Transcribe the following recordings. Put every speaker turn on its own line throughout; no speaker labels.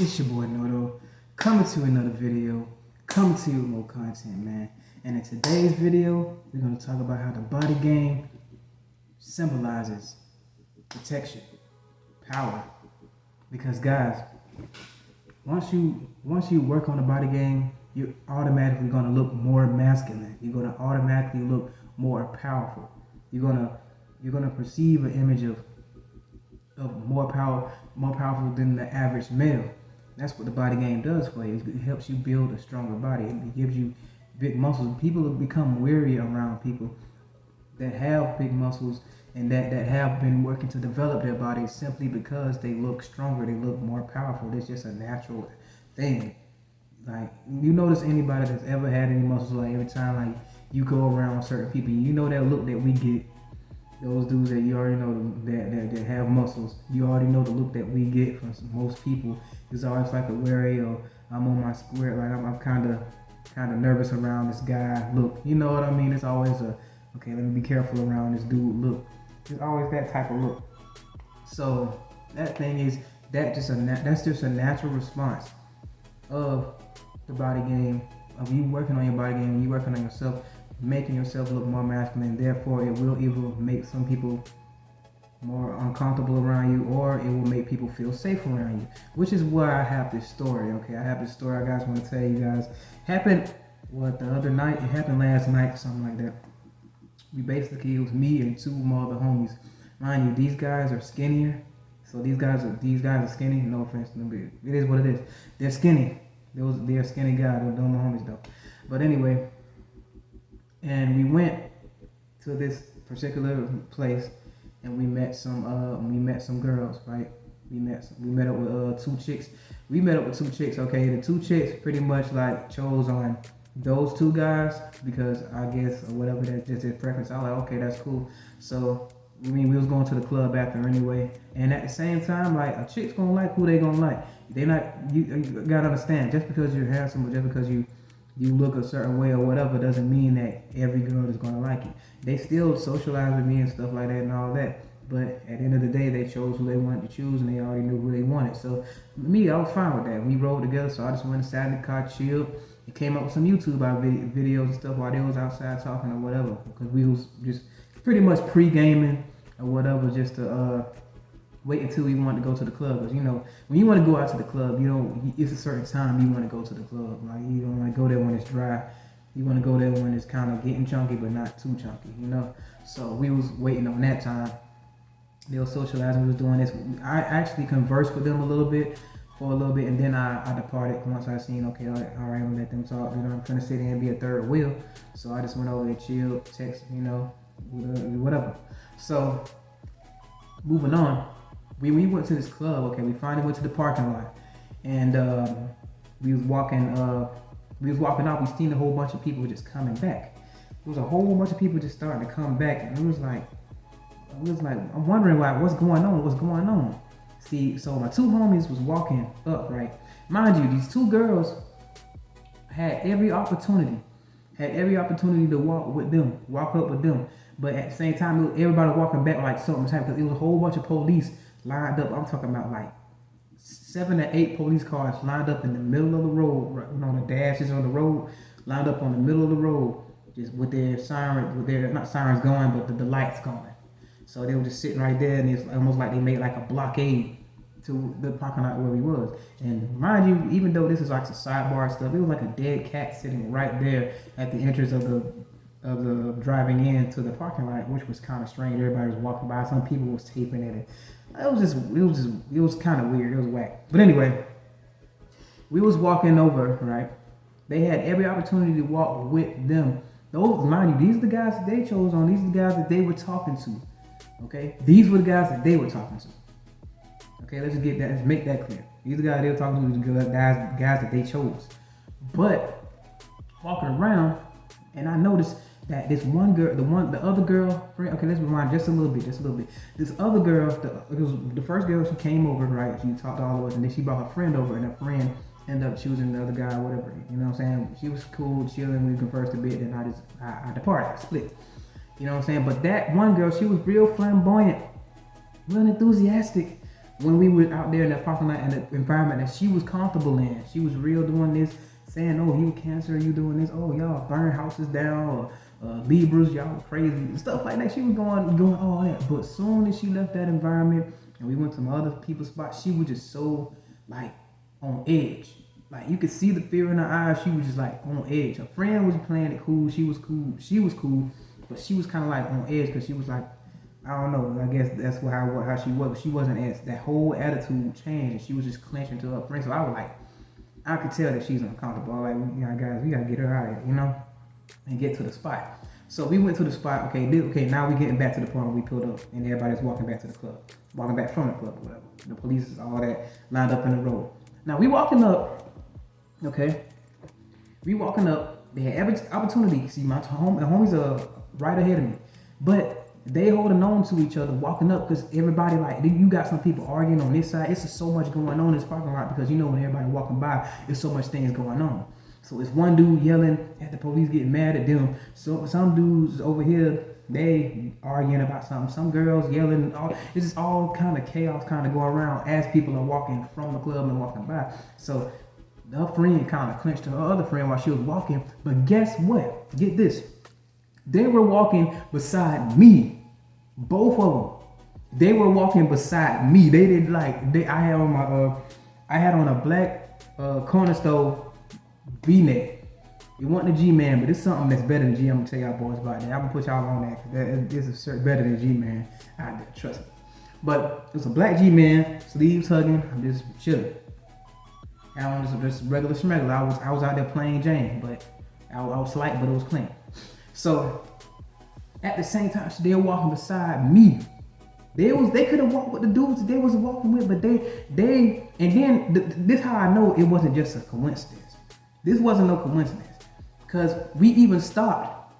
It's your boy Noto, coming to another video, coming to you with more content, man. And in today's video, we're going to talk about how the body game symbolizes protection, power. Because guys, once you work on the body game, you're automatically going to look more masculine. You're going to automatically look more powerful. You're gonna perceive an image of more powerful than the average male. That's what the body game does for you. It helps you build a stronger body. It gives you big muscles. People have become weary around people that have big muscles and that have been working to develop their bodies simply because they look stronger, they look more powerful. It's just a natural thing. Like, you notice anybody that's ever had any muscles, like every time like you go around certain people, you know that look that we get. Those dudes that you already know that have muscles, you already know the look that we get from most people. It's always like a wary, or I'm on my square, like I'm kind of nervous around this guy. Look, you know what I mean? It's always okay, let me be careful around this dude. Look, it's always that type of look. So that thing is that's just a natural response of the body game, of you working on your body game, you working on yourself, making yourself look more masculine. Therefore, it will either make some people more uncomfortable around you, or it will make people feel safe around you. Which is why I have this story. Okay, I have this story I guys want to tell you guys. Happened the other night? It happened last night, something like that. It was me and two more other homies. Mind you, these guys are skinnier. So these guys are skinny. No offense, it is what it is. They're skinny. They're skinny guys. They're my homies though. But anyway, and we went to this particular place, and we met some girls, right? We met up with two chicks. We met up with two chicks. Okay, the two chicks pretty much like chose on those two guys because I guess, or whatever, that's just their preference. I was like, okay, that's cool. So we was going to the club after anyway, and at the same time, like, a chick's gonna like who they gonna like. They not, you gotta understand, just because you're handsome or just because you look a certain way or whatever doesn't mean that every girl is gonna like you. They still socialize with me and stuff like that and all that. But at the end of the day, they chose who they wanted to choose, and they already knew who they wanted. So me, I was fine with that. We rode together, so I just went inside in the car, chilled, and came up with some YouTube videos and stuff while they was outside talking or whatever. Because we was just pretty much pre-gaming or whatever, just to wait until we wanted to go to the club. Because, you know, when you want to go out to the club, you know, it's a certain time you want to go to the club. Like, you don't want to go there when it's dry. You want to go there when it's kind of getting chunky, but not too chunky, you know. So we was waiting on that time. They were socializing. We was doing this. I actually conversed with them for a little bit, and then I departed once I seen, okay, all right, I'm gonna let them talk. You know, I'm trying to sit there and be a third wheel. So I just went over there, chilled, text, you know, whatever. So moving on, we went to this club. Okay, we finally went to the parking lot, and we was walking out. We seen a whole bunch of people just coming back. There was a whole bunch of people just starting to come back, and it was like, I'm wondering, like, what's going on? See, so my two homies was walking up, right? Mind you, these two girls had every opportunity to walk up with them. But at the same time, everybody walking back like something type, because it was a whole bunch of police lined up. I'm talking about like 7 or 8 police cars lined up in the middle of the road, right, you know, the dashes on the road, lined up on the middle of the road, just with their not sirens going, but the lights going. So they were just sitting right there, and it's almost like they made like a blockade to the parking lot where we was. And mind you, even though this is like some sidebar stuff, it was like a dead cat sitting right there at the entrance of the driving in to the parking lot, which was kind of strange. Everybody was walking by. Some people was taping it. It was kind of weird. It was whack. But anyway, we was walking over, right? They had every opportunity to walk with them. Those, mind you, these are the guys that they chose on. These are the guys that they were talking to. Okay, these were the guys that they were talking to. Okay, let's make that clear. These are the guys they were talking to, the guys that they chose. But walking around, and I noticed that this one girl, the other girl, okay, let's rewind just a little bit. This other girl, it was the first girl, she came over, right? She talked to all of us, and then she brought her friend over, and her friend ended up choosing the other guy, whatever. You know what I'm saying? She was cool, chilling. We conversed a bit, and I departed, I split. You know what I'm saying? But that one girl, she was real flamboyant, real enthusiastic when we were out there in that parking lot in the environment that she was comfortable in. She was real doing this, saying, "Oh, you cancer, you doing this. Oh, y'all burn houses down, or Libras, y'all crazy," and stuff like that. She was doing all that. But soon as she left that environment and we went to some other people's spots, she was just so like on edge. Like you could see the fear in her eyes. She was just like on edge. Her friend was playing it cool. She was cool. She was cool, but she was kind of like on edge because she was like, I don't know. I guess that's how she was. But she wasn't as that whole attitude changed, and she was just clenching to her friend. So I was like, I could tell that she's uncomfortable. Like, guys, we gotta get her out of here, and get to the spot. So we went to the spot. Okay, now we getting back to the point where we pulled up, and everybody's walking back to the club, walking back from the club, or whatever. The police is all that lined up in the road. Now we walking up. Okay, we walking up. They had every opportunity. See, my homies are right ahead of me, but they holding on to each other, walking up, because everybody, like, you got some people arguing on this side. It's just so much going on in this parking lot because when everybody walking by, there's so much things going on. So it's one dude yelling at the police, getting mad at them. So some dudes over here, they arguing about something. Some girls yelling. It's just all kind of chaos kind of going around as people are walking from the club and walking by. So her friend kind of clenched to her other friend while she was walking. But guess what? Get this. They were walking beside me. Both of them. They were walking beside me. They did like I had on a black corner stove V-neck. It wasn't a G-Man, but it's something that's better than G. I'm gonna tell y'all boys about that. I'm gonna put y'all on that because this is better than G-Man out there. Trust me. But it's a black G-Man, sleeves hugging. I'm just chilling. I was just regular smuggler. I was out there playing Jane, but I was light, but it was clean. So at the same time, they were walking beside me. They could have walked with the dudes they was walking with, but this how I know it wasn't just a coincidence. This wasn't no coincidence, cause we even stopped.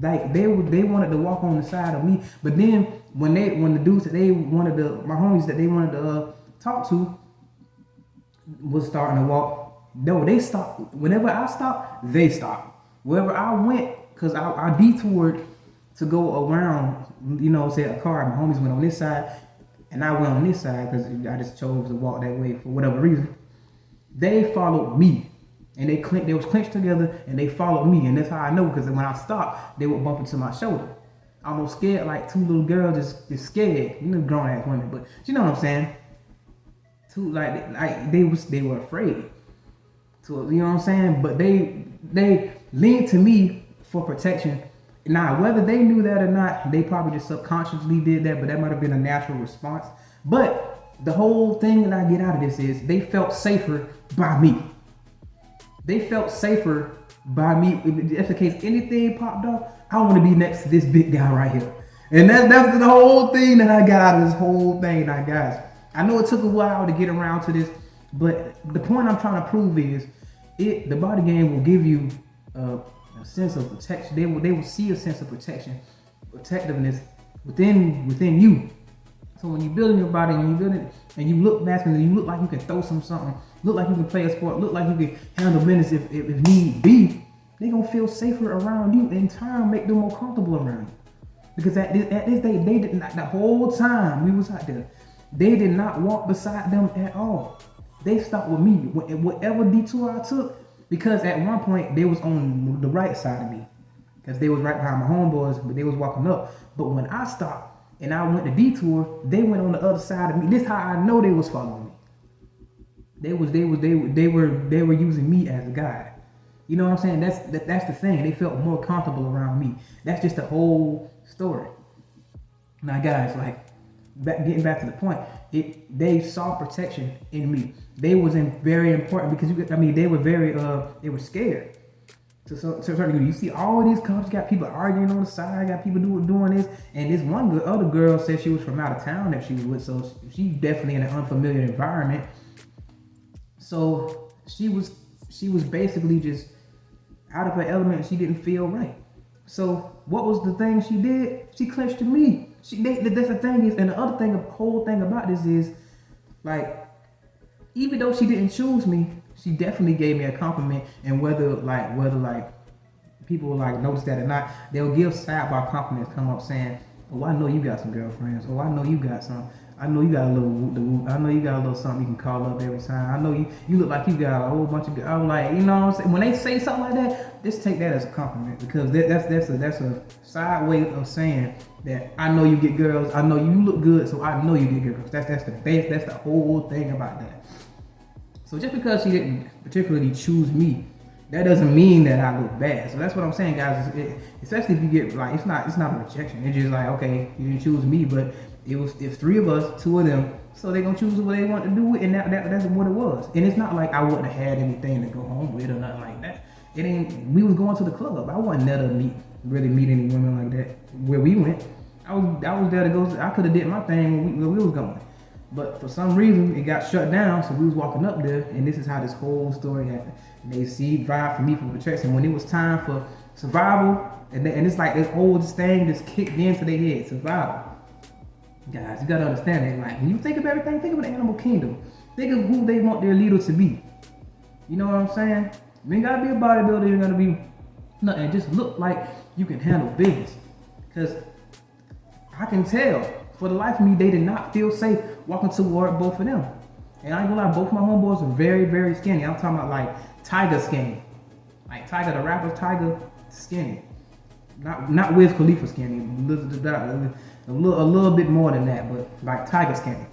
Like they wanted to walk on the side of me, but then when the dudes that my homies that they wanted to talk to was starting to walk. No, they stopped. Whenever I stopped, they stopped. Wherever I went, cause I detoured to go around, say a car. My homies went on this side, and I went on this side because I just chose to walk that way for whatever reason. They followed me, and they was clenched together, and they followed me, and that's how I know because when I stopped, they would bump into my shoulder. I almost scared like two little girls just scared, grown ass women, but you know what I'm saying? They were afraid. So you know what I'm saying? But they leaned to me for protection. Now, whether they knew that or not, they probably just subconsciously did that, but that might have been a natural response. But the whole thing that I get out of this is they felt safer by me. They felt safer by me. If that's the case, anything popped up, I want to be next to this big guy right here. And that's the whole thing that I got out of this whole thing. Now, guys, I know it took a while to get around to this, but the point I'm trying to prove is the body game will give you a sense of protection. They will see a sense of protectiveness within you. So when you're building your body, when you build it, and you look masculine, and you look like you can throw something, look like you can play a sport, look like you can handle business if need be, they're gonna feel safer around you. In turn, make them more comfortable around you. Because at this day, they did not. The whole time we was out there, they did not walk beside them at all. They stopped with me. Whatever detour I took, because at one point they was on the right side of me, because they was right behind my homeboys, but they was walking up. But when I stopped and I went to detour, they went on the other side of me. This is how I know they was following me. They were using me as a guide. You know what I'm saying? That's the thing. They felt more comfortable around me. That's just the whole story. Now, guys, getting back to the point, they saw protection in me. They was very important because they were they were scared. To a certain degree, you see all these cops got people arguing on the side, got people doing this, and this other girl said she was from out of town that she was with, so she definitely in an unfamiliar environment. So she was basically just out of her element. She didn't feel right. So what was the thing she did? She clenched to me. That's the thing is, and the other thing, the whole thing about this is, even though she didn't choose me, she definitely gave me a compliment. And whether people notice that or not, they'll give sidebar compliments, come up saying, "Oh, I know you got some girlfriends. Oh, I know you got some. I know you got a little whoop de whoop. I know you got a little something you can call up every time. I know you look like you got a whole bunch of. I'm like, you know what I'm saying? When they say something like that, just take that as a compliment, because that's a side way of saying that I know you get girls. I know you look good, so I know you get girls. That's the best. That's the whole thing about that. So just because she didn't particularly choose me, that doesn't mean that I look bad. So that's what I'm saying, guys. Especially if you get like, it's not a rejection. It's just like, okay, you didn't choose me, but it's three of us, two of them, so they're gonna choose what they want to do with, and that's what it was. And it's not like I wouldn't have had anything to go home with or nothing like that. It ain't. We was going to the club. I wasn't there to really meet any women like that. Where we went, I was there to go. I could have did my thing where we was going. But for some reason, it got shut down, so we was walking up there, and this is how this whole story happened. And they drive for me for protection. When it was time for survival, and it's like this old thing just kicked into their head, survival. Guys, you gotta understand it. Like, when you think of everything, think of the animal kingdom. Think of who they want their leader to be. You know what I'm saying? You ain't gotta be a bodybuilder, you ain't gotta be nothing. Just look like you can handle business. Because I can tell, for the life of me, they did not feel safe walking toward both of them. And I ain't gonna lie, both my homeboys are very, very skinny. I'm talking about like Tiger skinny. Like Tiger, the rapper Tiger skinny. Not Wiz Khalifa skinny. A little bit more than that, but like Tiger skinny.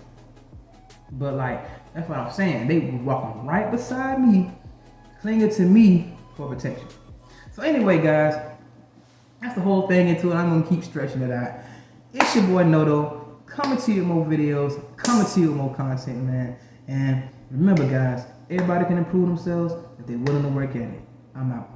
But like, that's what I'm saying. They were walking right beside me, clinging to me for protection. So anyway, guys, that's the whole thing into it. I'm gonna keep stretching it out. It's your boy Noto, coming to you with more videos, coming to you with more content, man. And remember, guys, everybody can improve themselves if they're willing to work at it. I'm out.